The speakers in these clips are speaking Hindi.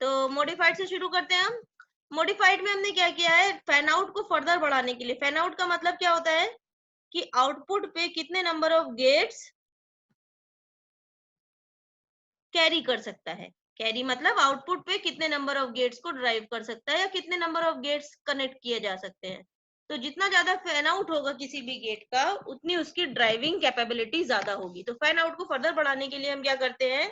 तो मॉडिफाइड से शुरू करते हैं हम। मॉडिफाइड में हमने क्या किया है, फैन आउट को फर्दर बढ़ाने के लिए, फैन आउट का मतलब क्या होता है कि आउटपुट पे कितने नंबर ऑफ गेट्स कैरी कर सकता है। कैरी मतलब आउटपुट पे कितने नंबर ऑफ गेट्स को ड्राइव कर सकता है या कितने नंबर ऑफ गेट्स कनेक्ट किए जा सकते हैं। तो जितना ज्यादा फैन आउट होगा किसी भी गेट का, उतनी उसकी ड्राइविंग कैपेबिलिटी ज्यादा होगी। तो फैन आउट को फर्दर बढ़ाने के लिए हम क्या करते हैं,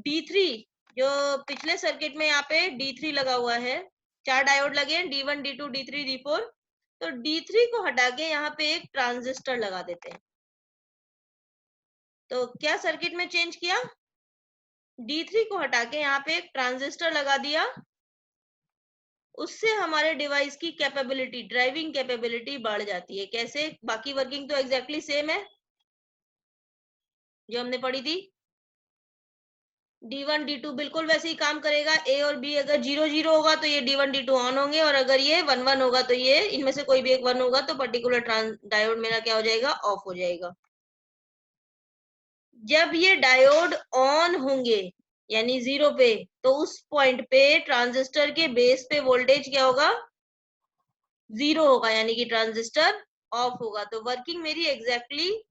D3, जो पिछले सर्किट में यहाँ पे D3 लगा हुआ है, 4 डायोड लगे हैं, D1 D2 D3 D4। तो D3 को हटा के यहाँ पे एक ट्रांजिस्टर लगा देते हैं। तो क्या सर्किट में चेंज किया, D3 को हटा के यहाँ पे एक ट्रांजिस्टर लगा दिया। उससे हमारे डिवाइस की कैपेबिलिटी, ड्राइविंग कैपेबिलिटी बढ़ जाती है। कैसे, बाकी वर्किंग तो एग्जैक्टली सेम है जो हमने पढ़ी थी। D1 D2 बिल्कुल वैसे ही काम करेगा। A और B अगर 0 0 होगा तो ये D1 D2 ऑन होंगे, और अगर ये 1 1 होगा तो ये इनमें से कोई भी एक 1 होगा तो पर्टिकुलर डायोड मेरा क्या हो जाएगा, ऑफ हो जाएगा। जब ये डायोड ऑन होंगे यानी 0 पे, तो उस पॉइंट पे ट्रांजिस्टर के बेस पे वोल्टेज क्या होगा, 0 होगा, यानी कि ट्रांजिस्टर ऑफ होगा। तो वर्किंग मेरी एग्जैक्टली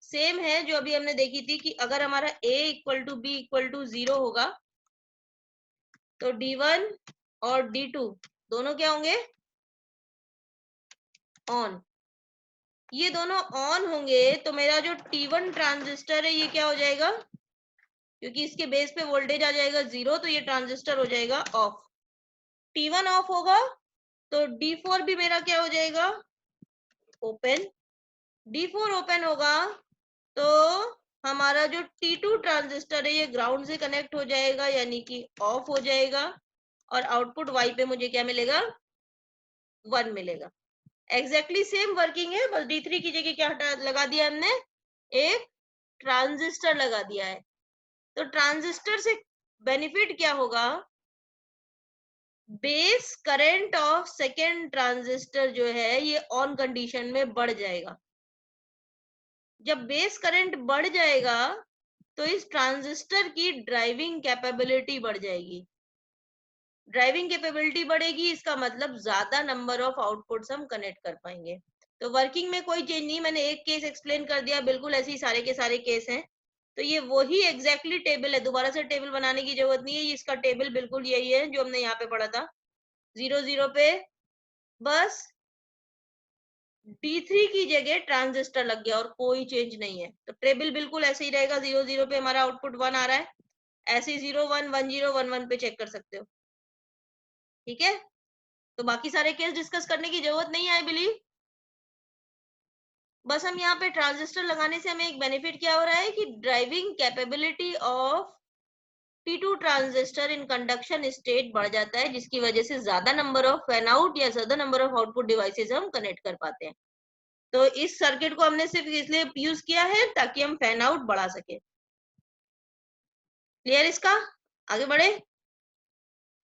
सेम है जो अभी हमने देखी थी कि अगर हमारा A equal to B equal to 0 होगा तो D1 और D2 दोनों क्या होंगे, ऑन। ये दोनों ऑन होंगे तो मेरा जो T1 ट्रांजिस्टर है ये क्या हो जाएगा, क्योंकि इसके बेस पे वोल्टेज आ जाएगा 0, तो ये ट्रांजिस्टर हो जाएगा ऑफ। T1 ऑफ होगा तो D4 भी मेरा क्या हो जाएगा, ओपन। D4 ओपन होगा तो हमारा जो T2 ट्रांजिस्टर है ये ग्राउंड से कनेक्ट हो जाएगा, यानी कि ऑफ हो जाएगा, और आउटपुट Y पे मुझे क्या मिलेगा, 1 मिलेगा। एग्जैक्टली सेम वर्किंग है, बस D3 की जगह क्या हटा लगा दिया हमने, एक ट्रांजिस्टर लगा दिया है। तो ट्रांजिस्टर से बेनिफिट क्या होगा, base current of second transistor जो है ये ऑन कंडीशन में बढ़ जाएगा। जब बेस करंट बढ़ जाएगा तो इस ट्रांजिस्टर की ड्राइविंग कैपेबिलिटी बढ़ जाएगी। ड्राइविंग कैपेबिलिटी बढ़ेगी, इसका मतलब ज्यादा नंबर ऑफ आउटपुट्स हम कनेक्ट कर पाएंगे। तो वर्किंग में कोई चेंज नहीं, मैंने एक केस एक्सप्लेन कर दिया, बिल्कुल ऐसे ही सारे के सारे केस हैं। तो ये वही एग्जैक्टली टेबल है, दोबारा से टेबल बनाने की जरूरत नहीं है, इसका टेबल बिल्कुल यही है जो हमने यहाँ पे पढ़ा था। 0 0 पे बस D3 की जगह ट्रांजिस्टर लग गया और कोई चेंज नहीं है। तो टेबल बिल्कुल ऐसे ही रहेगा, 0 0 पे हमारा आउटपुट 1 आ रहा है, ऐसे ही 0 1 1 0 1 1 पे चेक कर सकते हो। ठीक है, तो बाकी सारे केस डिस्कस करने की जरूरत नहीं है आई बिलीव। बस हम यहाँ पे ट्रांजिस्टर लगाने से हमें एक बेनिफिट क्या हो रहा है कि driving capability of T2 transistor in conduction state बढ़ जाता है, जिसकी वजह से ज्यादा नंबर ऑफ फैन आउट या ज्यादा नंबर ऑफ आउटपुट डिवाइसेस हम कनेक्ट कर पाते हैं। तो इस सर्किट को हमने सिर्फ इसलिए यूज किया है ताकि हम फैन आउट बढ़ा सके। क्लियर इसका, आगे बढ़े।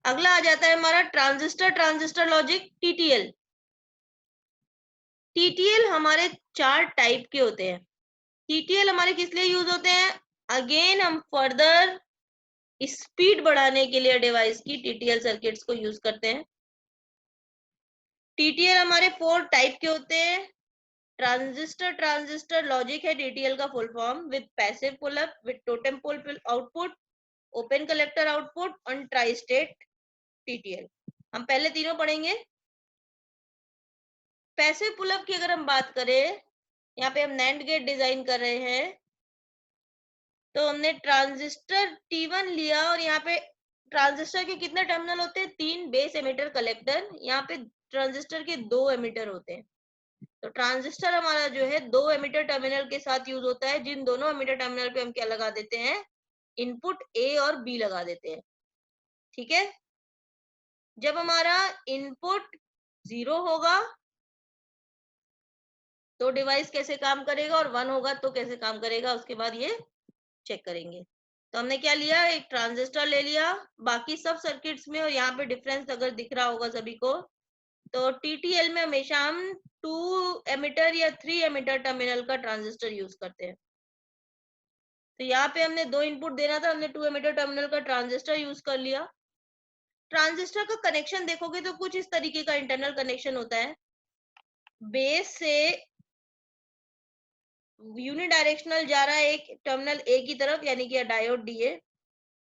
अगला आ जाता है हमारा transistor transistor logic, TTL। TTL हमारे 4 टाइप के होते हैं। TTL हमारे किस लिए यूज होते हैं, अगेन हम फर्दर स्पीड बढ़ाने के लिए डिवाइस की TTL सर्किट्स को यूज करते हैं। TTL हमारे 4 टाइप के होते हैं। ट्रांजिस्टर ट्रांजिस्टर लॉजिक है TTL का full form, with passive pull up, with totem pole output, open collector output और ट्राई स्टेट TTL। हम पहले तीनों पढ़ेंगे। पैसिव पुल अप की अगर हम बात करें, यहाँ पे हम नैंड गेट डिजाइन कर रहे हैं, तो हमने ट्रांजिस्टर T1 लिया और यहाँ पे ट्रांजिस्टर के कितने टर्मिनल होते हैं, 3 बेस एमिटर कलेक्टर, यहाँ पे ट्रांजिस्टर के 2 एमिटर होते हैं। तो ट्रांजिस्टर हमारा जो है 2 एमिटर टर्मिनल के साथ यूज होता है, जिन दोनों एमिटर टर्मिनल पे हम क्या लगा देते हैं, इनपुट A और B लगा देते हैं। ठीक है, जब हमारा इनपुट 0 होगा तो डिवाइस कैसे काम करेगा, और 1 होगा तो कैसे काम करेगा, उसके बाद ये चेक करेंगे। तो हमने क्या लिया, एक ट्रांजिस्टर ले लिया। बाकी सब सर्किट्स में, और यहाँ पे डिफरेंस अगर दिख रहा होगा सभी को, तो TTL में हमेशा हम 2 एमिटर या 3 एमिटर टर्मिनल का ट्रांजिस्टर यूज करते हैं। तो यहाँ पे हमने 2 इनपुट देना था, हमने 2 एमिटर टर्मिनल का ट्रांजिस्टर यूज कर लिया। ट्रांजिस्टर का कनेक्शन देखोगे तो कुछ इस तरीके का इंटरनल कनेक्शन होता है। बेस से यूनिडायरेक्शनल जा रहा है एक टर्मिनल ए की तरफ यानी कि डायोड डीए।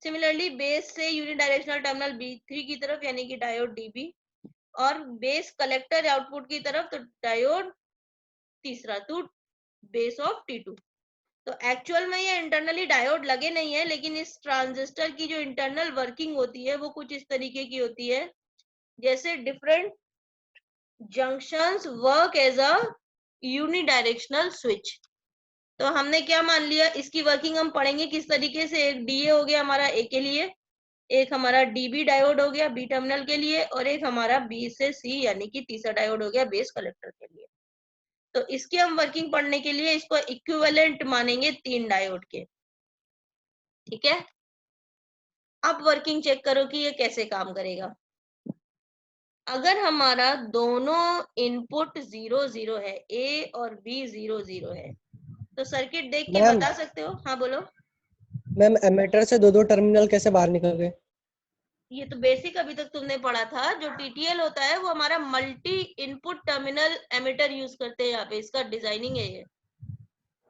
सिमिलरली बेस से यूनिडायरेक्शनल टर्मिनल बी3 की तरफ यानी कि डायोड डीबी, और बेस कलेक्टर आउटपुट की तरफ तो डायोड तीसरा टू बेस ऑफ T2। तो एक्चुअल में ये इंटरनली डायोड लगे नहीं है, लेकिन इस ट्रांजिस्टर की जो इंटरनल वर्किंग होती है वो कुछ इस तरीके की होती है, जैसे different junctions work as a unidirectional switch. तो हमने क्या मान लिया, इसकी वर्किंग हम पढ़ेंगे किस तरीके से। एक डीए हो गया हमारा ए के लिए, एक हमारा डीबी डायोड हो गया बी टर्मिनल के लिए, और एक हमारा बी से सी यानी कि तीसरा डायोड हो गया बेस कलेक्टर के लिए। तो इसकी हम वर्किंग पढ़ने के लिए इसको इक्विवेलेंट मानेंगे 3 डायोड के। ठीक है, अब वर्किंग चेक करो कि ये कैसे काम करेगा। अगर हमारा दोनों इनपुट 0 0 है, ए और बी 0 0 है, तो सर्किट देख के बता सकते हो। हाँ बोलो। मैम एमीटर से दो टर्मिनल कैसे बाहर निकल गए? ये तो बेसिक अभी तक तुमने पढ़ा था। जो टीटीएल होता है वो हमारा multi input terminal emitter use करते हैं यहाँ पे, इसका डिजाइनिंग है ये।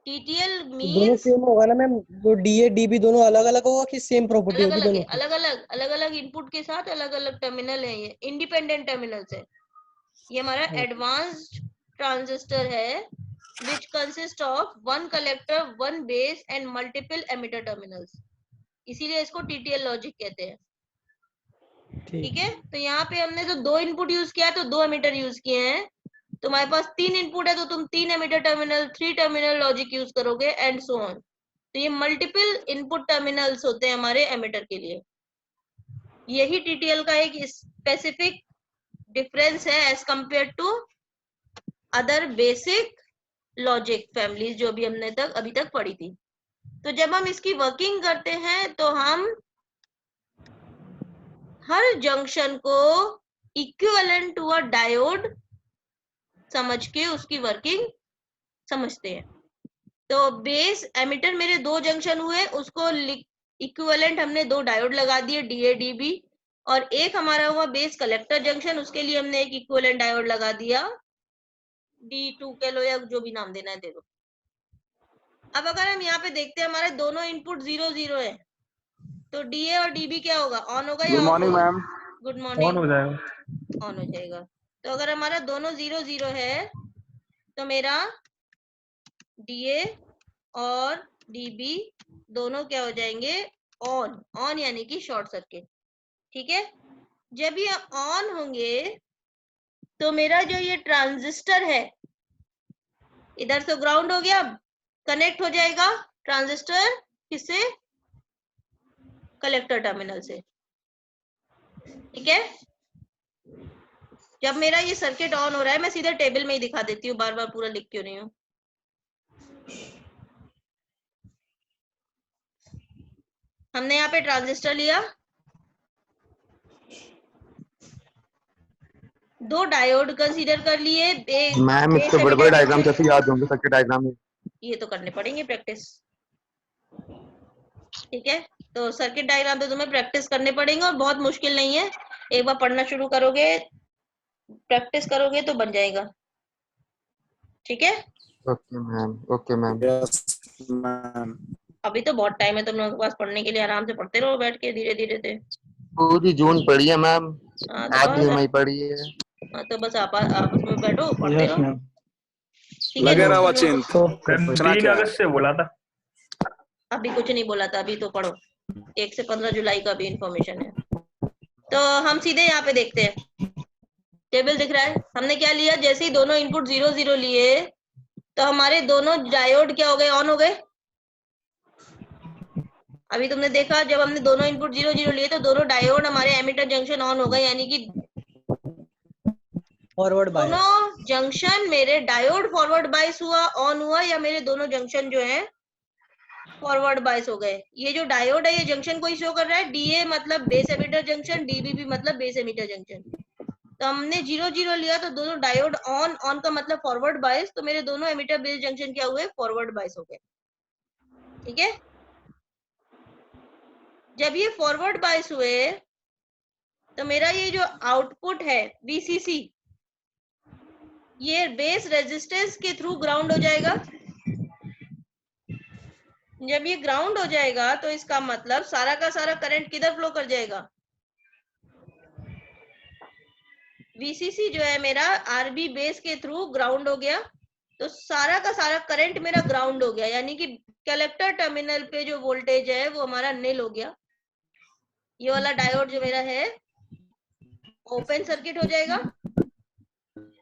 टीटीएल दोनों मींस सेम होगा ना मैम? जो डीए डीबी दोनों अलग अलग होगा कि सेम प्रॉपर्टी अलग होगी अलग है, दोनों की? अलग अलग इनपुट के साथ अलग अलग टर्मिनल है, ये इंडिपेंडेंट टर्मिनल्स है। ये हमारा एडवांस्ड ट्रांजिस्टर है which consists of one collector, one base and multiple emitter terminals। इसीलिए इसको TTL लॉजिक कहते हैं। ठीक है, तो यहाँ पे हमने जो 2 इनपुट यूज किया है तो 2 एमिटर यूज किए हैं। तुम्हारे पास 3 इनपुट है तो तुम 3 emitter terminal 3 terminal logic use करोगे एंड सो ऑन। तो ये मल्टीपल इनपुट टर्मिनल्स होते हैं हमारे एमिटर के लिए। यही TTL का एक स्पेसिफिक डिफरेंस है as compare to other basic logic families जो भी हमने अभी तक पढ़ी थी। तो जब हम इसकी वर्किंग करते हैं तो हम हर जंक्शन को इक्विवेलेंट टू अ डायोड समझ के उसकी वर्किंग समझते हैं। तो बेस एमिटर मेरे 2 जंक्शन हुए, उसको इक्विवेलेंट हमने 2 डायोड लगा दिए डीए डीबी, और एक हमारा हुआ बेस कलेक्टर जंक्शन, उसके लिए हमने एक इक्विवेलेंट डायोड लगा दिया D2 कह लो या जो भी नाम देना है दे दो। अब अगर हम यहाँ पे देखते हैं हमारे दोनों इनपुट 0 0 है, तो डीए और डीबी क्या होगा, ऑन होगा या गुड ऑफ मॉर्निंग होगा? मैम। Good morning. ऑन हो जाएगा। ऑन हो जाएगा। तो अगर हमारा दोनों 0 0 है तो मेरा डीए और डीबी दोनों क्या हो जाएंगे, ऑन। ऑन यानी कि शॉर्ट सर्किट। ठीक है, जब ये ऑन होंगे तो मेरा जो ये ट्रांजिस्टर है इधर से ग्राउंड हो गया, कनेक्ट हो जाएगा ट्रांजिस्टर किससे, कलेक्टर टर्मिनल से। ठीक है, जब मेरा ये सर्किट ऑन हो रहा है, मैं सीधे टेबल में ही दिखा देती हूँ, बार बार पूरा लिख क्यों रही हूँ। हमने यहाँ पे ट्रांजिस्टर लिया, 2 डायोड कंसीडर कर लिए, मैम इससे बड़े बड़े डायग्राम कैसे याद होंगे सर्किट डायग्राम में? ये तो करने पड़ेंगे प्रैक्टिस। ठीक है, तो सर्किट डायग्राम तो तुम्हें प्रैक्टिस करने पड़ेंगे और बहुत मुश्किल नहीं है। एक बार पढ़ना शुरू करोगे, प्रैक्टिस करोगे तो बन जाएगा। ठीक है, okay ma'am, okay ma'am. Yes ma'am. अभी तो बहुत टाइम है तुम लोगों के पास पढ़ने के लिए, आराम से पढ़ते रहो बैठ के धीरे धीरे से। पूरी जून पढ़ी है मैम, हाँ तो आधी बस, मई पढ़ी है। हाँ तो बस आपस में बैठो पढ़ते यस रहो। मैम। ठीक है, लगे तो रहो तुम लोग चिंत। 3 अगस्त से बोला था। अभी कुछ नहीं बोला था, अभी तो पढ़ो। 1 से 15 जुलाई का भी इंफॉर्मेशन है। तो हम सीधे यहाँ पे देखते हैं, टेबल दिख रहा है। हमने क्या लिया, जैसे ही दोनों इनपुट 0 0 लिए तो हमारे दोनों डायोड क्या हो गए, ऑन हो गए। अभी तुमने देखा जब हमने दोनों इनपुट 0 0 लिए तो दोनों डायोड हमारे एमिटर जंक्शन ऑन हो गए, यानी कि फॉरवर्ड बायस। दोनों जंक्शन मेरे डायोड फॉरवर्ड बायस हुआ, ऑन हुआ, या मेरे दोनों जंक्शन जो है फॉरवर्ड बायस हो गए। ये जो डायोड है ये जंक्शन को ही शो कर रहा है, डीए मतलब बेस एमिटर जंक्शन, डीबी मतलब बेस एमिटर जंक्शन। तो हमने 0 0 लिया तो दोनों डायोड ऑन, ऑन का मतलब फॉरवर्ड बायस, तो मेरे दोनों एमिटर बेस जंक्शन क्या हुए, फॉरवर्ड बायस हो गए। ठीक है, जब ये फॉरवर्ड बायस हुए तो मेरा ये जो आउटपुट है VCC, ये बेस रेजिस्टेंस के थ्रू ग्राउंड हो जाएगा। जब ये ग्राउंड हो जाएगा तो इसका मतलब सारा का सारा करंट किधर फ्लो कर जाएगा? VCC जो है मेरा RB बेस के थ्रू ग्राउंड हो गया, तो सारा का सारा करंट मेरा ग्राउंड हो गया, यानी कि कलेक्टर टर्मिनल पे जो वोल्टेज है वो हमारा नील हो गया। ये वाला डायोड जो मेरा है ओपन सर्किट हो जाएगा,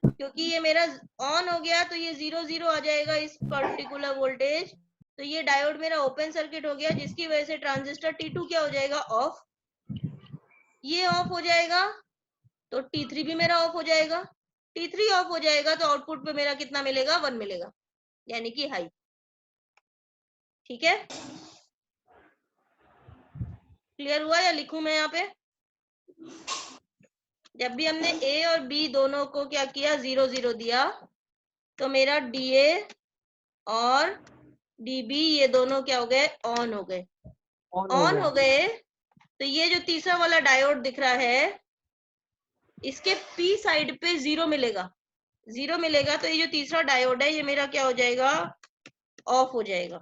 क्योंकि ये मेरा ऑन हो गया तो ये 0 0 आ जाएगा इस पर्टिकुलर वोल्टेज। तो ये डायोड मेरा ओपन सर्किट हो गया, जिसकी वजह से ट्रांजिस्टर T2 क्या हो जाएगा? ऑफ। ये ऑफ हो जाएगा तो T3 भी मेरा ऑफ हो जाएगा। T3 ऑफ हो जाएगा तो आउटपुट पे मेरा कितना मिलेगा? 1 मिलेगा, यानी कि हाई। ठीक है, क्लियर हुआ या लिखूं मैं यहाँ पे? जब भी हमने A और B दोनों को क्या किया? 0 0 दिया, तो मेरा DA और DB ये दोनों क्या हो गए? ऑन हो गए। ऑन हो गए तो ये जो तीसरा वाला डायोड दिख रहा है, इसके P साइड पे 0 मिलेगा। 0 मिलेगा तो ये जो तीसरा डायोड है ये मेरा क्या हो जाएगा? ऑफ हो जाएगा।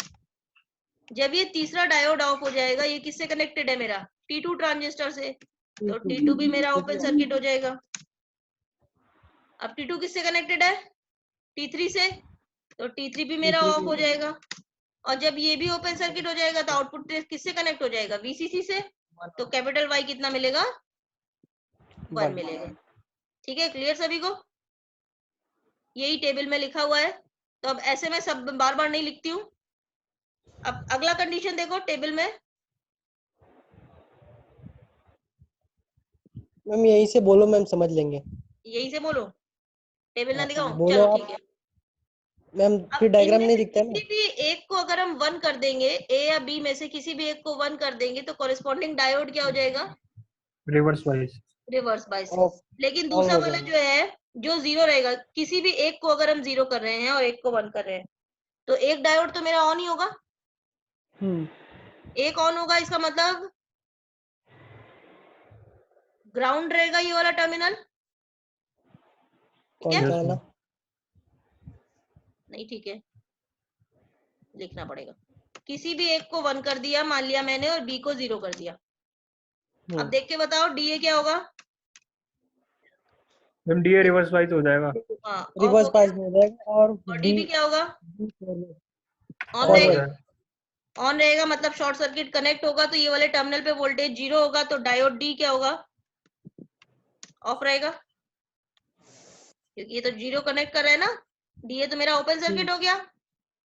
जब ये तीसरा डायोड ऑफ हो जाएगा, ये किससे कनेक्टेड है मेरा? T2 ट्रांजिस्टर से, तो T2 भी मेरा ओपन सर्किट हो जाएगा। अब T2 किससे कनेक्टेड है? T3 से, तो T3 भी मेरा ऑफ हो जाएगा। और जब ये भी ओपन सर्किट हो जाएगा तो आउटपुट किससे कनेक्ट हो जाएगा? VCC से, तो कैपिटल Y कितना मिलेगा? 1 मिलेगा। ठीक है, क्लियर सभी को? यही टेबल में लिखा हुआ है, तो अब ऐसे में सब बार बार नहीं लिखती हूँ। अब अगला कंडीशन देखो टेबल में। मैम यहीं से बोलो, मैम समझ लेंगे। यही से बोलो, टेबल ना दिखाऊं? बोलो चलो आप। ठीक है। मैम अब फिर डायग्राम इनमें नहीं से दिखता है ना। किसी भी एक को अगर हम 1 कर देंगे, A या B में से किसी भी एक को 1 कर देंगे, तो कॉरेस्पॉन्डिंग डायोड क्या हो जाएगा? Reverse wise. Reverse bias. Of लेकिन ऑन दूसरा हो वाला जाएगा। जो है जो 0 रहेगा, किसी भी एक को अगर हम 0 कर रहे हैं और एक को 1 कर रहे हैं, तो एक डायोड तो मेरा ऑन ही होगा। एक ऑन होगा, इसका मतलब ग्राउंड रहेगा ये वाला टर्मिनल। ठीक है? कौन सा वाला? नहीं, ठीक है, लिखना पड़ेगा। किसी भी एक को 1 कर दिया मान लिया मैंने, और B को 0 कर दिया। अब देख के बताओ DA क्या होगा? मैम डीए रिवर्स वाइज हो जाएगा। हाँ, रिवर्स पास में हो जाएगा। और DB क्या होगा? ऑन और रहेगा। ऑन रहेगा मतलब शॉर्ट सर्किट कनेक्ट होगा, तो ये वाले टर्मिनल पे वोल्टेज 0 होगा, तो डायोड D क्या होगा? ऑफ रहेगा, क्योंकि ये तो 0 कनेक्ट कर रहा है ना। DA तो मेरा ओपन सर्किट हो गया,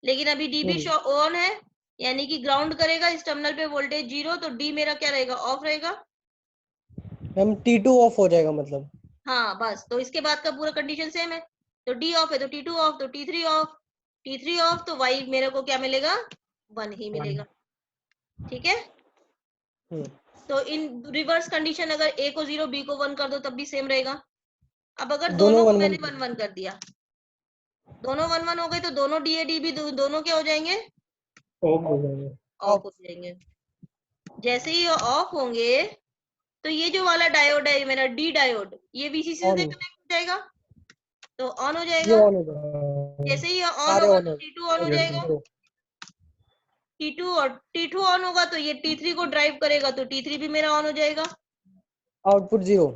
लेकिन अभी DB ऑन है, यानी कि ग्राउंड करेगा इस टर्मिनल पे वोल्टेज 0, तो D मेरा क्या रहेगा? ऑफ रहेगा। हम T2 ऑफ हो जाएगा मतलब। हाँ बस, तो इसके बाद का पूरा कंडीशन सेम है। तो D ऑफ है तो T2 ऑफ, तो T3 ऑफ। T3 ऑफ तो Y मेरे को क्या मिलेगा? 1 ही मिलेगा। ठीक है, तो इन रिवर्स कंडीशन अगर A को 0 B को 1 कर दो तब भी सेम रहेगा। अब अगर दोनों को मैंने 1 1 कर दिया, दोनों 1 1 हो गए, तो दोनों DA DB दोनों क्या हो जाएंगे? ऑफ हो जाएगा। ऑफ हो जाएंगे। जैसे ही ये ऑफ होंगे तो ये जो वाला डायोड है मेरा D डायोड, ये VCC से कनेक्ट हो जाएगा, तो ऑन हो जाएगा। जैसे ही ऑन होगा तो T2 ऑन हो जाएगा। T2 और T2 ऑन होगा तो ये T3 को ड्राइव करेगा, तो T3 भी मेरा ऑन हो जाएगा। आउटपुट 0।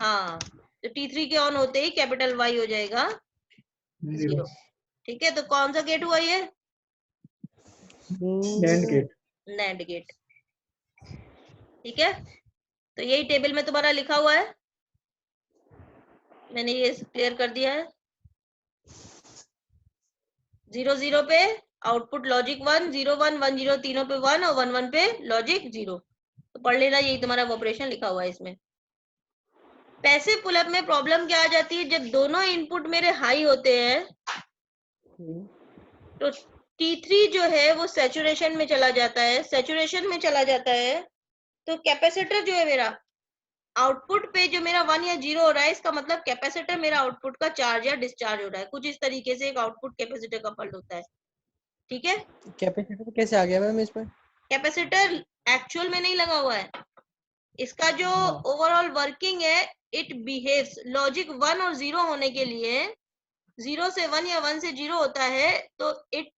हाँ, तो T3 के ऑन होते ही कैपिटल Y हो जाएगा 0। ठीक है, तो कौन सा गेट हुआ ये? NAND gate. NAND gate. ठीक है, तो यही टेबल में तुम्हारा लिखा हुआ है, मैंने ये क्लियर कर दिया है। 0 0 पे आउटपुट लॉजिक 1 0 1 1 0 तीनों पे 1 और 1 1 पे लॉजिक 0। तो पढ़ लेना, यही तुम्हारा ऑपरेशन लिखा हुआ है इसमें। पैसिव पुल अप में प्रॉब्लम क्या आ जाती है? जब दोनों इनपुट मेरे हाई होते हैं तो T3 जो है वो सैचुरेशन में चला जाता है। सैचुरेशन में चला जाता है तो कैपेसिटर जो है मेरा आउटपुट पे जो मेरा 1 या 0 हो रहा है, इसका मतलब कैपेसिटर मेरा आउटपुट का चार्ज या डिस्चार्ज हो रहा है। कुछ इस तरीके से एक आउटपुट कैपेसिटर कपल्ड होता है। ठीक है, कैपेसिटर कैसे आ गया मैम इसमें? कैपेसिटर एक्चुअल में नहीं लगा हुआ है, इसका जो हाँ। ओवरऑल वर्किंग है, इट बिहेव्स, लॉजिक 1 और 0 होने के लिए 0 से 1 या 1 से 0 होता है, तो it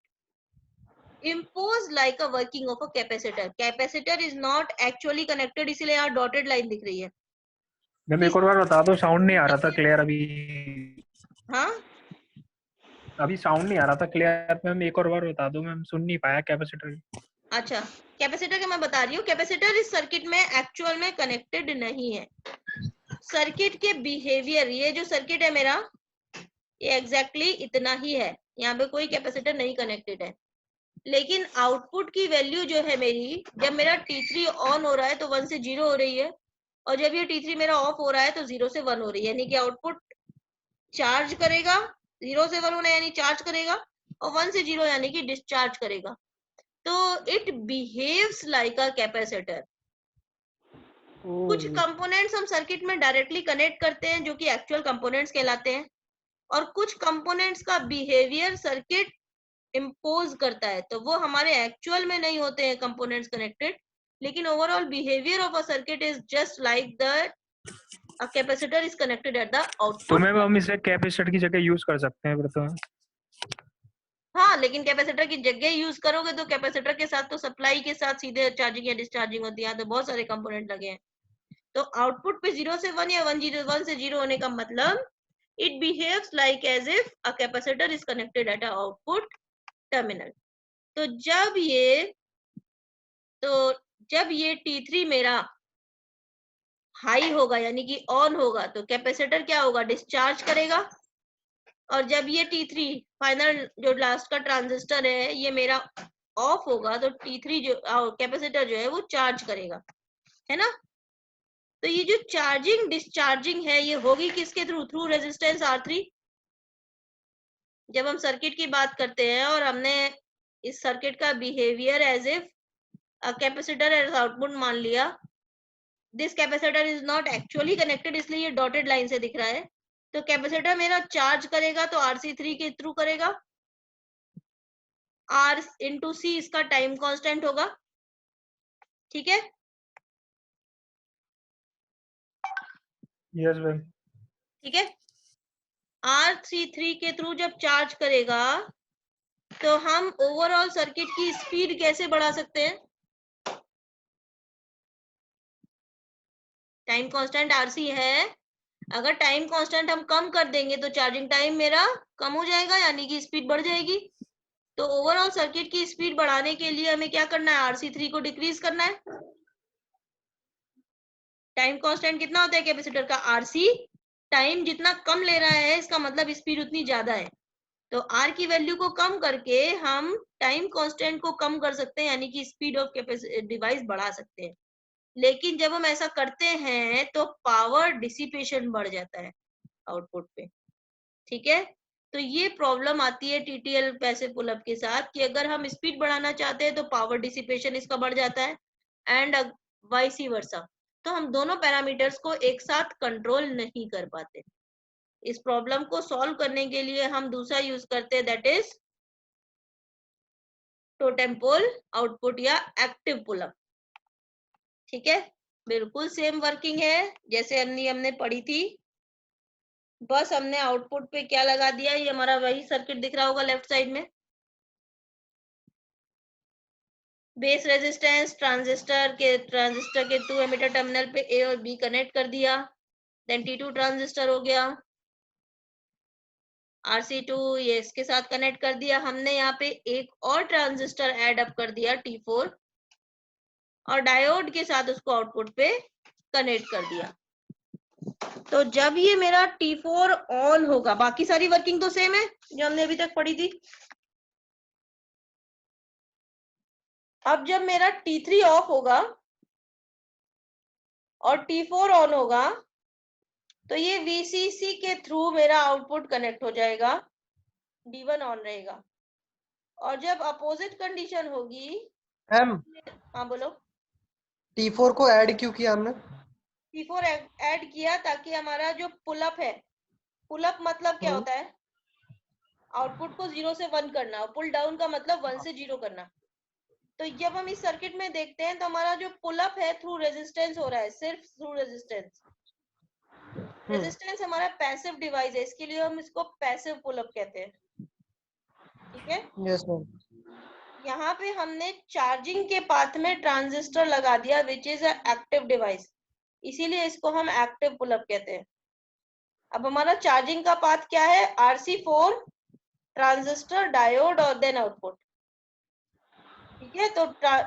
impose like a working of a capacitor. Capacitor is not actually connected, इसलिए यहाँ डॉटेड लाइन दिख रही है. मैम एक और बार बता दो, साउंड नहीं आ रहा था क्लियर अभी। हाँ, अभी साउंड नहीं आ रहा था क्लियर मैम, एक और बार बता दो, मैम सुन नहीं पाया कैपेसिटर। अच्छा, कैपेसिटर के मैं बता रही हूँ. कैपेसिटर इस सर्किट में एक्चुअल में कनेक्टेड नहीं है. सर्किट के बिहेवियर, ये जो सर्किट है मेरा, ये एग्जैक्टली इतना ही है. यहाँ पे कोई कैपेसिटर नहीं कनेक्टेड है. लेकिन आउटपुट की वैल्यू जो है मेरी, जब मेरा T3 ऑन हो रहा है तो 1 से 0 हो रही है, और जब ये T3 मेरा ऑफ हो रहा है तो 0 से 1 हो रही है. यानी कि आउटपुट चार्ज करेगा, 0 से 1 होना यानी चार्ज करेगा, और 1 से 0 यानी कि डिस्चार्ज करेगा. तो it behaves like a capacitor. कुछ कंपोनेंट्स हम सर्किट में डायरेक्टली कनेक्ट करते हैं जो कि एक्चुअल कंपोनेंट्स कहलाते हैं, और कुछ कंपोनेंट्स का बिहेवियर सर्किट इम्पोज करता है, तो वो हमारे एक्चुअल में नहीं होते हैं कंपोनेंट्स कनेक्टेड, लेकिन overall behaviour of a circuit is just like the a capacitor is connected at the तो आउटपुट. मैम हम इसे कैपेसिटर की जगह यूज कर सकते हैं फिर तो। हाँ, लेकिन कैपेसिटर की जगह यूज करोगे तो कैपेसिटर के साथ तो सप्लाई के साथ सीधे चार्जिंग या डिस्चार्जिंग होती है, तो बहुत सारे कंपोनेंट लगे हैं. तो आउटपुट पे 0 से 1 या 1 से 0 होने का मतलब it behaves like as if a capacitor is connected at a output terminal. तो जब ये T3 मेरा हाई होगा यानी कि ऑन होगा, तो कैपेसिटर क्या होगा, डिस्चार्ज करेगा. और जब ये T3 फाइनल जो लास्ट का ट्रांजिस्टर है ये मेरा ऑफ होगा, तो T3 जो कैपेसिटर जो है वो चार्ज करेगा, है ना. तो ये जो चार्जिंग डिस्चार्जिंग है ये होगी किसके थ्रू, थ्रू रेजिस्टेंस R3. जब हम सर्किट की बात करते हैं और हमने इस सर्किट का behaviour as if capacitor as output मान लिया, this capacitor is not actually connected, इसलिए ये डॉटेड लाइन से दिख रहा है. तो कैपेसिटर मेरा चार्ज करेगा तो RC3 के थ्रू करेगा. R इंटू सी इसका टाइम कांस्टेंट होगा. ठीक है, यस मैम। ठीक है. RC3 के थ्रू जब चार्ज करेगा तो हम ओवरऑल सर्किट की स्पीड कैसे बढ़ा सकते हैं. टाइम कांस्टेंट RC है, अगर टाइम कांस्टेंट हम कम कर देंगे तो चार्जिंग टाइम मेरा कम हो जाएगा, यानी कि स्पीड बढ़ जाएगी. तो ओवरऑल सर्किट की स्पीड बढ़ाने के लिए हमें क्या करना है, RC3 को डिक्रीज करना है. टाइम कांस्टेंट कितना होता है कैपेसिटर का, RC. टाइम जितना कम ले रहा है इसका मतलब स्पीड उतनी ज्यादा है. तो R की वैल्यू को कम करके हम टाइम कांस्टेंट को कम कर सकते हैं, यानी कि स्पीड ऑफ डिवाइस बढ़ा सकते हैं. लेकिन जब हम ऐसा करते हैं तो पावर डिसिपेशन बढ़ जाता है आउटपुट पे. ठीक है, तो ये प्रॉब्लम आती है TTL पैसिव पुल अप के साथ कि अगर हम स्पीड बढ़ाना चाहते हैं तो पावर डिसिपेशन इसका बढ़ जाता है, एंड वाइस वर्सा. तो हम दोनों पैरामीटर्स को एक साथ कंट्रोल नहीं कर पाते. इस प्रॉब्लम को सॉल्व करने के लिए हम दूसरा यूज करते हैं, that is totem pole output या एक्टिव पुल अप. ठीक है, बिल्कुल सेम वर्किंग है जैसे हमने पढ़ी थी, बस हमने आउटपुट पे क्या लगा दिया, ये हमारा वही सर्किट दिख रहा होगा लेफ्ट साइड में. बेस रेजिस्टेंस ट्रांजिस्टर के 2 एमिटर टर्मिनल पे A और B कनेक्ट कर दिया, देन T2 ट्रांजिस्टर हो गया, RC2 ये इसके साथ कनेक्ट कर दिया. हमने यहाँ पे एक और ट्रांजिस्टर ऐड अप कर दिया T4, और डायोड के साथ उसको आउटपुट पे कनेक्ट कर दिया. तो जब ये मेरा T4 ऑन होगा, बाकी सारी वर्किंग तो सेम है जो हमने अभी तक पढ़ी थी. अब जब मेरा T3 ऑफ होगा और T4 ऑन होगा तो ये VCC के थ्रू मेरा आउटपुट कनेक्ट हो जाएगा, D1 ऑन रहेगा. और जब अपोजिट कंडीशन होगी, मैम हाँ बोलो. T4 को ऐड क्यों किया हमने? T4 ऐड किया ताकि हमारा जो पुलअप है, पुलअप मतलब क्या होता है, आउटपुट को 0 से 1 करना, और पुल डाउन का मतलब 1 से 0 करना. तो जब हम इस सर्किट में देखते हैं तो हमारा जो पुल अप है थ्रू रेजिस्टेंस हो रहा है, सिर्फ थ्रू रेजिस्टेंस। रेजिस्टेंस हमारा पैसिव डिवाइस है, इसके लिए हम इसको पैसिव पुल अप कहते हैं। ठीक है, यस मैम। यहाँ पे हमने चार्जिंग के पाथ में ट्रांजिस्टर लगा दिया which is a active device, इसीलिए इसको हम एक्टिव पुल अप कहते हैं। अब हमारा चार्जिंग का पाथ क्या है, RC4 ट्रांजिस्टर डायोड और देन आउटपुट। ठीक है, तो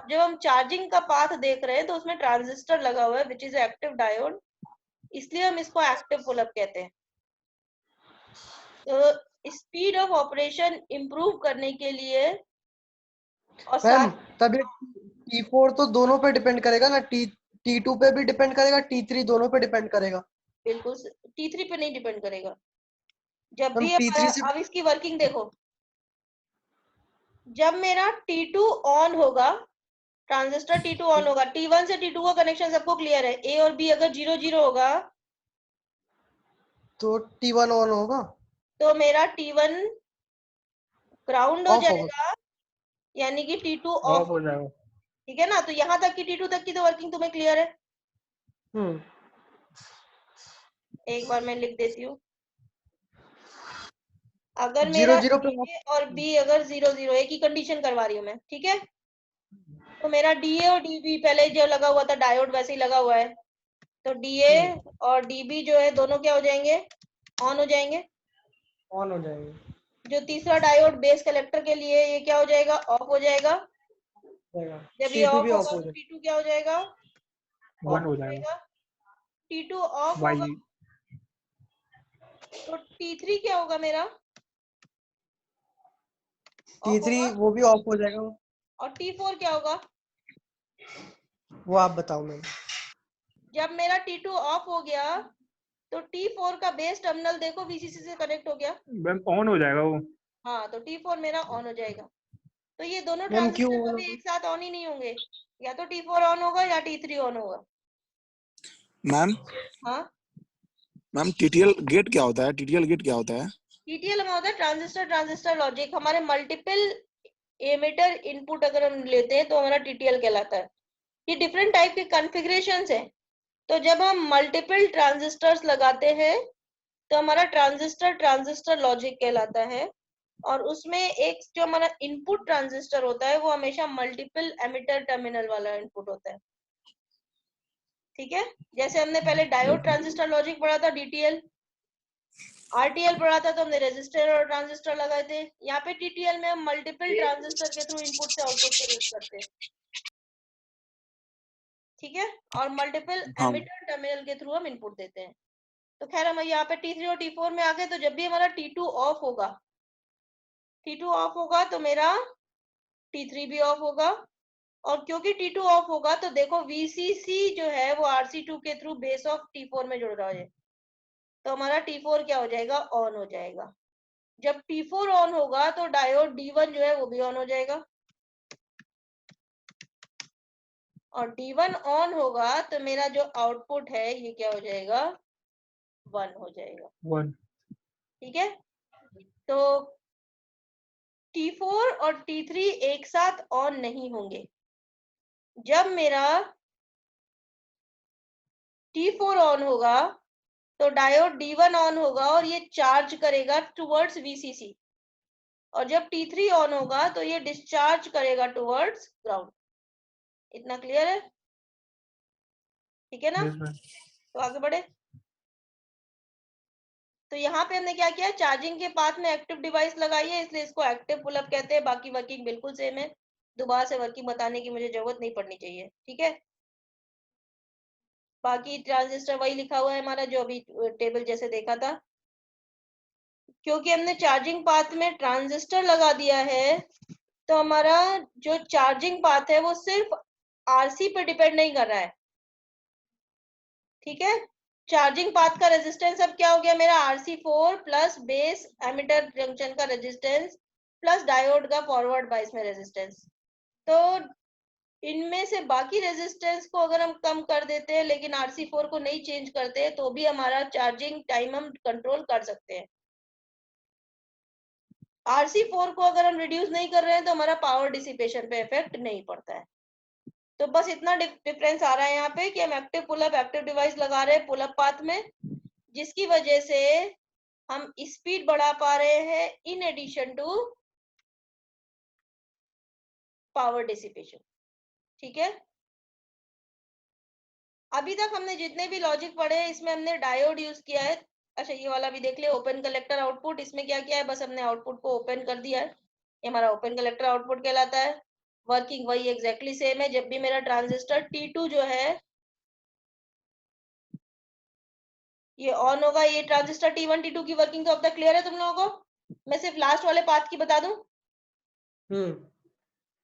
जब हम चार्जिंग का पाथ देख रहे हैं तो उसमें ट्रांजिस्टर लगा हुआ है विच इज एक्टिव डायोड, इसलिए हम इसको एक्टिव पुल अप कहते हैं। तो स्पीड ऑफ ऑपरेशन इंप्रूव करने के लिए और मैम साथ तब ये T4 तो दोनों पे डिपेंड करेगा ना, T2 पे भी डिपेंड करेगा, T3 दोनों पे डिपेंड करेगा। बिल्कुल T3 पे नहीं डिपेंड करेगा। जब मैम भी T3 से अब इसकी वर्किंग देखो, जब मेरा T2 ऑन होगा, ट्रांजिस्टर T2 ऑन होगा, T1 से T2 का कनेक्शन सबको क्लियर है, A और B अगर 0 0 होगा तो T1 ऑन होगा, तो मेरा T1 ग्राउंड हो ऑफ होगा। जाएगा, यानी कि T2 ऑफ ऑफ। हो जाएगा। ठीक है ना, तो यहाँ तक की T2 तक की तो वर्किंग तुम्हें क्लियर है। एक बार मैं लिख देती हूँ, अगर मेरा 0 0 पे A और B अगर 0 0, एक ही कंडीशन करवा रही हूँ मैं। ठीक है, तो मेरा DA और DB पहले जो लगा हुआ था डायोड वैसे ही लगा हुआ है, तो DA और DB जो है दोनों क्या हो जाएंगे, ऑन हो जाएंगे। ऑन हो जाएंगे। जो तीसरा डायोड बेस कलेक्टर के लिए ये क्या हो जाएगा, ऑफ हो जाएगा। जब ये T2 ऑफ भी ऑफ होगा हो तो जाएगा। T2 क्या हो जाएगा, वन ऑफ हो हो जाएगा। जाएगा। T2 ऑफ होगा वाई तो T3 क्या होगा मेरा, ऑफ T3 होगा। वो भी ऑफ हो जाएगा। और T4 क्या होगा, वो आप बताओ मैम। जब मेरा T2 ऑफ हो गया तो T4 का बेस टर्मिनल देखो VCC से कनेक्ट हो गया। मैम ऑन हो जाएगा वो। हाँ, तो T4 मेरा ऑन हो जाएगा। तो ये दोनों मैम क्यों ट्रांजिस्टर ऑन कभी होगा? एक साथ ऑन ही नहीं होंगे, या तो T4 ऑन होगा या T3 ऑन होगा। मैम हाँ, मैम टीटीएल गेट क्या होता है? टीटीएल गेट क्या होता है? TTL में होता है ट्रांजिस्टर ट्रांजिस्टर लॉजिक। हमारे मल्टीपल एमिटर इनपुट अगर हम लेते हैं तो हमारा TTL कहलाता है। ये डिफरेंट टाइप के कॉन्फ़िगरेशंस हैं, तो जब हम मल्टीपल ट्रांजिस्टर्स लगाते हैं तो हमारा ट्रांजिस्टर ट्रांजिस्टर लॉजिक कहलाता है। और उसमें एक जो हमारा इनपुट ट्रांजिस्टर होता है वो हमेशा मल्टीपल एमिटर टर्मिनल वाला इनपुट होता है। ठीक है, जैसे हमने पहले डायोड ट्रांजिस्टर लॉजिक पढ़ा था DTL, RTL पढ़ा था तो हमने रेजिस्टर और ट्रांजिस्टर लगाए थे। यहाँ पे TTL में हम मल्टीपल ट्रांजिस्टर के थ्रू इनपुट से आउटपुट को रीड करते हैं। ठीक है, और मल्टीपल हाँ एमिटर टर्मिनल के थ्रू हम इनपुट देते हैं। तो खैर हम यहाँ पे T3 और T4 में आ गए, तो जब भी हमारा T2 ऑफ होगा, T2 ऑफ होगा तो मेरा T3 भी ऑफ होगा। और क्योंकि T2 ऑफ होगा तो देखो VCC जो है वो RC2 के थ्रू बेस ऑफ T4 में जुड़ रहा है, तो हमारा T4 क्या हो जाएगा, ऑन हो जाएगा। जब T4 ऑन होगा तो डायोड D1 जो है वो भी ऑन हो जाएगा, और D1 ऑन होगा तो मेरा जो आउटपुट है ये क्या हो जाएगा, 1 हो जाएगा। वन। ठीक है, तो T4 और T3 एक साथ ऑन नहीं होंगे। जब मेरा T4 ऑन होगा तो डायोड D1 ऑन होगा और ये चार्ज करेगा टुवर्ड्स VCC, और जब T3 ऑन होगा तो ये डिस्चार्ज करेगा टुवर्ड्स ग्राउंड। इतना क्लियर है? ठीक है ना, यस मैम। तो आगे बढ़े। तो यहाँ पे हमने क्या किया, चार्जिंग के पाथ में एक्टिव डिवाइस लगाई है, इसलिए इसको एक्टिव पुल अप कहते हैं। बाकी वर्किंग बिल्कुल सेम है, दोबारा से वर्किंग बताने की मुझे जरूरत नहीं पड़नी चाहिए। ठीक है, बाकी ट्रांजिस्टर वही लिखा हुआ है हमारा जो अभी टेबल जैसे देखा था। क्योंकि हमने चार्जिंग पाथ में ट्रांजिस्टर लगा दिया है तो हमारा जो चार्जिंग पाथ है वो सिर्फ RC पे डिपेंड नहीं कर रहा है। ठीक है, चार्जिंग पाथ का रेजिस्टेंस अब क्या हो गया मेरा, RC4 plus base emitter junction का रेजिस्टेंस प्लस डायोड का फॉरवर्ड बायस में रेजिस्टेंस। तो इनमें से बाकी रेजिस्टेंस को अगर हम कम कर देते हैं लेकिन RC4 को नहीं चेंज करते तो भी हमारा चार्जिंग टाइम हम कंट्रोल कर सकते हैं। RC4 को अगर हम रिड्यूस नहीं कर रहे हैं तो हमारा पावर डिसिपेशन पे इफेक्ट नहीं पड़ता है। तो बस इतना डिफरेंस आ रहा है यहाँ पे कि हम active pull up active device लगा रहे हैं पुल अप पाथ में, जिसकी वजह से हम स्पीड बढ़ा पा रहे हैं in addition to power dissipation. ठीक है, अभी तक हमने जितने भी लॉजिक पढ़े हैं इसमें हमने डायोड यूज किया है। अच्छा ये वाला भी देख ले, ओपन कलेक्टर आउटपुट। इसमें क्या किया है, बस हमने आउटपुट को ओपन कर दिया है, ये हमारा ओपन कलेक्टर आउटपुट कहलाता है। वर्किंग वही एग्जैक्टली सेम है। जब भी मेरा ट्रांजिस्टर T2 जो है ये ऑन होगा, ये ट्रांजिस्टर T1 T2 की वर्किंग तो अब तक क्लियर है तुम लोगों को। मैं सिर्फ लास्ट वाले पाथ की बता दूं।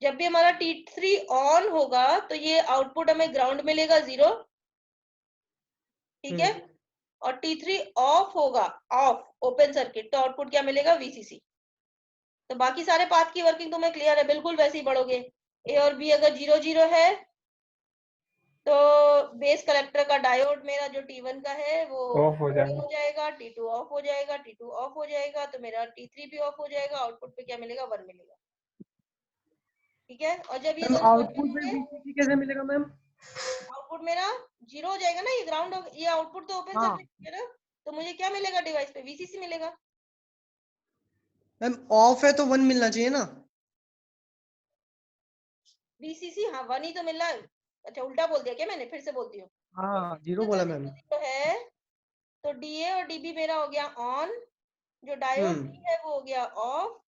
जब भी हमारा T3 ऑन होगा तो ये आउटपुट हमें ग्राउंड मिलेगा 0, ठीक है, और T3 ऑफ होगा, ऑफ ओपन सर्किट, तो आउटपुट क्या मिलेगा, VCC। तो बाकी सारे पाथ की वर्किंग तुम्हें क्लियर है, बिल्कुल वैसे ही बढ़ोगे। A और B अगर 0 0 है तो बेस कलेक्टर का डायोड मेरा जो T1 का है वो ऑफ हो जाएगा। हो जाएगा, T2 ऑफ हो जाएगा, T2 ऑफ हो जाएगा तो मेरा T3 भी ऑफ हो जाएगा, आउटपुट पे क्या मिलेगा, 1 मिलेगा। ठीक है, और जब ये दोनों आउटपुट में VCC कैसे मिलेगा मैम? आउटपुट मेरा 0 हो जाएगा ना, ये ग्राउंड, ये आउटपुट तो ओपन सर्किट है ना, तो मुझे क्या मिलेगा डिवाइस पे, VCC मिलेगा। मैम ऑफ है तो 1 मिलना चाहिए ना? VCC हाँ 1 ही तो मिल रहा है। अच्छा उल्टा बोल दिया क्या मैंने, फिर से बोलती हूँ। हाँ 0 बोला मैम। तो है तो DA और DB मेरा हो गया ऑन, जो डायोड है वो हो गया ऑफ,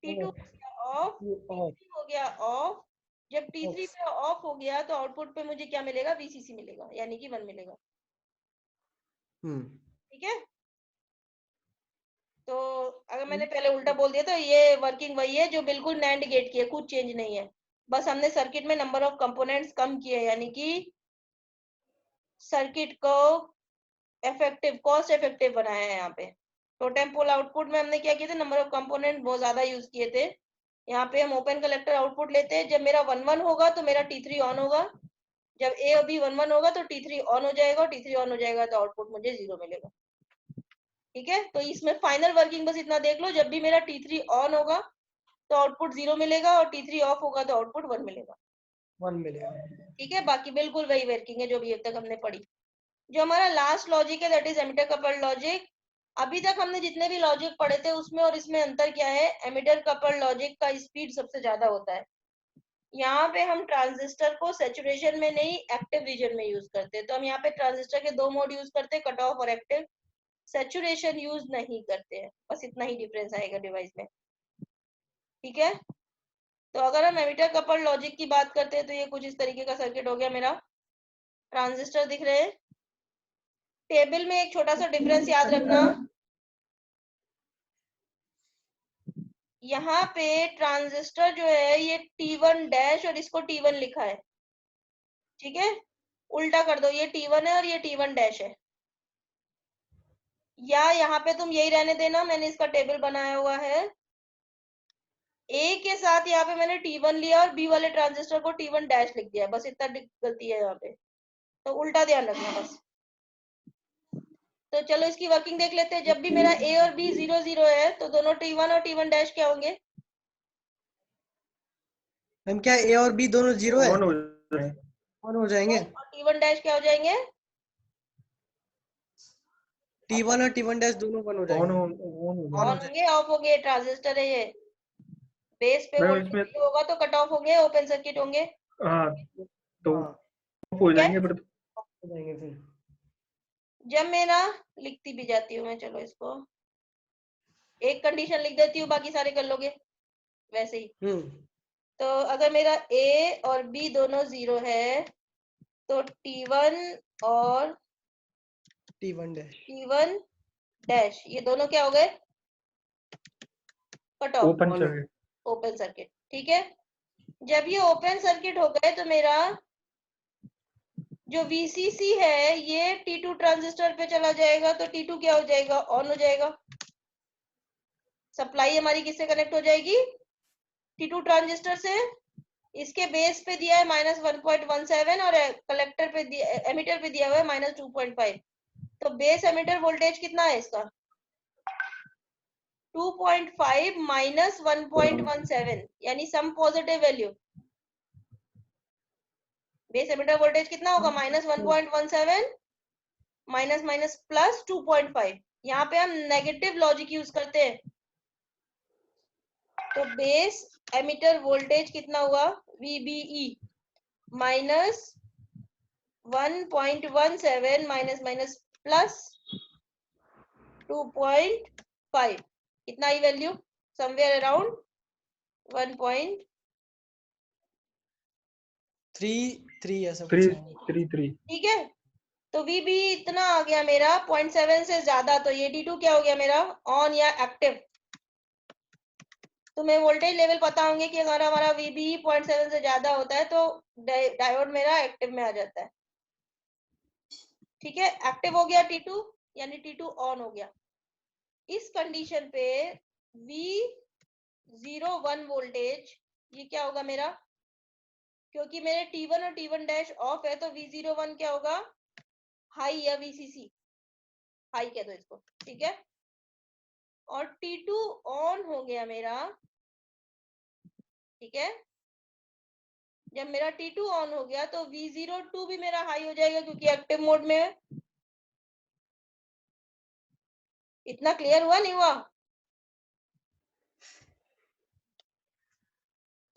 T2 हो गया ऑफ, T3 हो गया ऑफ। जब T3 पे ऑफ हो गया तो आउटपुट पे मुझे क्या मिलेगा, VCC मिलेगा, यानी कि 1 मिलेगा। ठीक है, तो अगर मैंने पहले उल्टा बोल दिया तो ये वर्किंग वही है जो बिल्कुल नैंड गेट की है, कुछ चेंज नहीं है, बस हमने सर्किट में नंबर ऑफ कंपोनेंट्स कम किए, यानी कि सर्किट को इफेक्टिव, कॉस्ट इफेक्टिव बनाया है। यहाँ पे टोटम पोल आउटपुट में हमने क्या किया था, नंबर ऑफ कंपोनेंट बहुत ज्यादा यूज किए थे। यहाँ पे हम ओपन कलेक्टर आउटपुट लेते हैं, जब मेरा 1 1 होगा तो मेरा T3 ऑन होगा, जब A और B 1 1 होगा तो T3 ऑन हो जाएगा, और T3 ऑन हो जाएगा तो आउटपुट मुझे 0 मिलेगा। ठीक है, तो इसमें फाइनल वर्किंग बस इतना देख लो, जब भी मेरा T3 ऑन होगा तो आउटपुट 0 मिलेगा, और T3 ऑफ होगा तो आउटपुट 1 मिलेगा। 1 मिलेगा। ठीक है, बाकी बिल्कुल वही वर्किंग है जो भी अब तक हमने पढ़ी। जो हमारा लास्ट लॉजिक है that is emitter coupled logic. अभी तक हमने जितने भी लॉजिक पढ़े थे उसमें और इसमें अंतर क्या है, एमिटर कपल्ड लॉजिक का स्पीड सबसे ज्यादा होता है। यहाँ पे हम ट्रांजिस्टर को सैचुरेशन में नहीं एक्टिव रीजन में यूज करते हैं, तो हम यहाँ पे ट्रांजिस्टर के 2 मोड यूज करते हैं, कट ऑफ और एक्टिव, सैचुरेशन यूज नहीं करते हैं। बस इतना ही डिफरेंस आएगा डिवाइस में। ठीक है, तो अगर हम एमिटर कपल्ड लॉजिक की बात करते हैं तो ये कुछ इस तरीके का सर्किट हो गया मेरा। ट्रांजिस्टर दिख रहे हैं, टेबल में एक छोटा सा डिफरेंस याद रखना, यहाँ पे ट्रांजिस्टर जो है ये T1 डैश और इसको T1 लिखा है, ठीक है, उल्टा कर दो, ये T1 है और ये T1 डैश है, या यहाँ पे तुम यही रहने देना, मैंने इसका टेबल बनाया हुआ है, A के साथ यहाँ पे मैंने T1 लिया और B वाले ट्रांजिस्टर को T1 डैश लिख दिया, बस इतना गलती है यहाँ पे, तो उल्टा ध्यान रखना बस। तो चलो इसकी वर्किंग देख लेते हैं। जब भी मेरा A और B 0 0 है तो दोनों T1 और T1 डैश क्या होंगे, मैम क्या A और B दोनों 0 है? ऑन हो जाए। ऑन हो जाएंगे। और T1 डैश क्या हो जाएंगे, T1 और T1 डैश दोनों 1 हो जाएंगे। ऑन होंगे, ऑफ होंगे, ट्रांजिस्टर है ये, बेस पे मैम वोल्टेज इसमें होगा तो कट ऑफ होंगे, ओपन सर्किट होंगे। हाँ तो हाँ, ऑफ हो जाएंगे फिर। हो जाएंगे फिर। जब मेरा, लिखती भी जाती हूँ मैं, चलो इसको एक कंडीशन लिख देती हूँ, बाकी सारे कर लोगे वैसे ही। तो अगर मेरा A और B दोनों 0 है तो T1 और T1 डैश ये दोनों क्या हो गए, cut off, open circuit. Open circuit. ठीक है, जब ये ओपन सर्किट हो गए तो मेरा जो VCC है ये T2 ट्रांजिस्टर पे चला जाएगा, तो T2 क्या हो जाएगा, ऑन हो जाएगा। सप्लाई हमारी किससे कनेक्ट हो जाएगी, T2 ट्रांजिस्टर से। इसके बेस पे दिया है -1.17 और कलेक्टर पे एमिटर पे दिया हुआ है -2.5, तो बेस एमिटर वोल्टेज कितना है इसका, 2.5 माइनस 1.17 यानी some positive value. Base emitter voltage कितना होगा? Minus 1.17 minus minus plus 2.5। यहाँ पे हम नेगेटिव लॉजिक यूज करते हैं, तो बेस एमिटर वोल्टेज कितना हुआ? VBE minus 1.17 minus minus plus 2.5। कितना ही वैल्यू? समवेयर अराउंड 1.33 ऐसा कुछ थ्री है। थ्री थ्री ठीक है। तो VB इतना आ गया मेरा 0.7 से ज्यादा, तो ये D2 क्या हो गया मेरा? ऑन या एक्टिव। तुम्हें वोल्टेज लेवल पता होंगे कि अगर हमारा VB 0.7 से ज्यादा होता है तो डायोड मेरा एक्टिव में आ जाता है। ठीक है, एक्टिव हो गया T2 यानी T2 ऑन हो गया। इस कंडीशन पे V01 वोल्टेज ये क्या होगा मेरा? क्योंकि मेरे T1 और T1 डैश ऑफ है तो V01 क्या होगा? हाई या VCC, हाई कह दो इसको। ठीक है, और T2 ऑन हो गया मेरा। ठीक है, जब मेरा T2 ऑन हो गया तो V02 भी मेरा हाई हो जाएगा क्योंकि एक्टिव मोड में है। इतना क्लियर हुआ नहीं हुआ?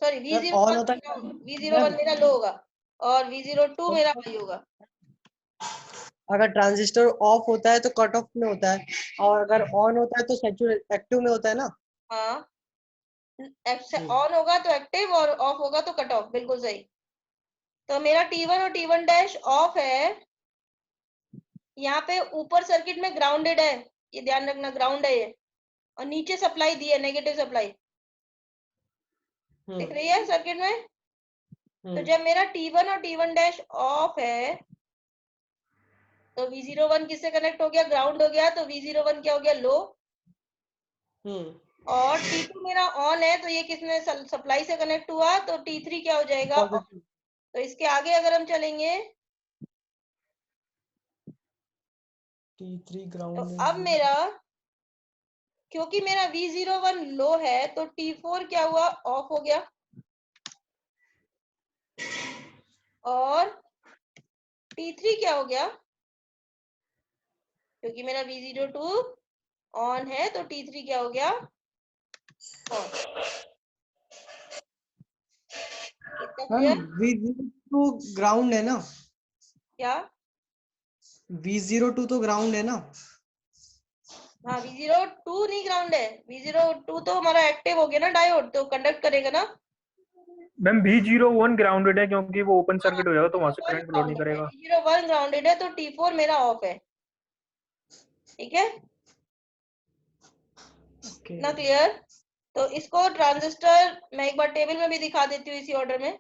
सॉरी, सर ऑन होता है V01 मेरा लो होगा और V02 मेरा हाई होगा। अगर ट्रांजिस्टर ऑफ होता है तो कट ऑफ में होता है, और अगर ऑन होता है तो सैचुरेट एक्टिव में होता है ना। हाँ, ऑन होगा तो एक्टिव और ऑफ होगा तो कट ऑफ, बिल्कुल सही। तो मेरा T1 और T1 डैश ऑफ है। यहाँ पे ऊपर सर्किट में ग्राउंडेड है, ये ध्यान रखना, ग्राउंड है ये, और नीचे सप्लाई दी है, नेगेटिव सप्लाई दिख रही है सर्किट में। तो जब मेरा T1 और T1 डैश ऑफ है तो V01 किससे कनेक्ट हो गया? ग्राउंड हो गया, तो V01 क्या हो गया? लो। और T2 मेरा ऑन है तो ये किसने सप्लाई से कनेक्ट हुआ, तो T3 क्या हो जाएगा? पॉजिटिव। तो इसके आगे अगर हम चलेंगे T3 तो ग्राउंड अब मेरा, क्योंकि मेरा V01 लो है तो T4 क्या हुआ? ऑफ हो गया। और T3 क्या हो गया? क्योंकि मेरा V02 ऑन है तो T3 क्या हो गया? ऑन। इतना क्लियर? V02 ग्राउंड है ना? क्या? V02 तो ग्राउंड है ना? हाँ, V02 नहीं ग्राउंड है, V02 तो हमारा एक्टिव हो गया ना, डायोड तो कंडक्ट करेगा ना। मैम V01 ग्राउंडेड है क्योंकि वो ओपन सर्किट हो जाएगा तो वहां से करंट फ्लो नहीं करेगा। V01 ग्राउंडेड है तो T4 मेरा ऑफ है। ठीक है, इतना क्लियर? तो इसको ट्रांजिस्टर मैं एक बार टेबल में भी दिखा देती हूँ इसी ऑर्डर में।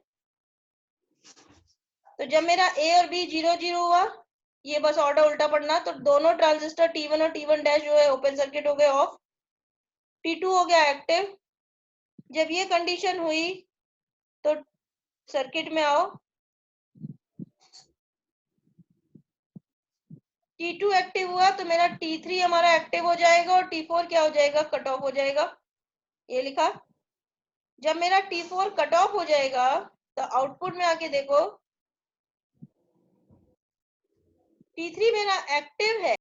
तो जब मेरा A और B 0 0 हुआ, ये बस ऑर्डर उल्टा पड़ना, तो दोनों ट्रांजिस्टर T1 और T1 डैश जो है ओपन सर्किट हो गए, ऑफ। T2 हो गया एक्टिव। जब ये कंडीशन हुई तो सर्किट में आओ, T2 एक्टिव हुआ तो मेरा T3 हमारा एक्टिव हो जाएगा और T4 क्या हो जाएगा? कट ऑफ हो जाएगा। ये लिखा। जब मेरा T4 कट ऑफ हो जाएगा तो आउटपुट में आके देखो T3 मेरा एक्टिव है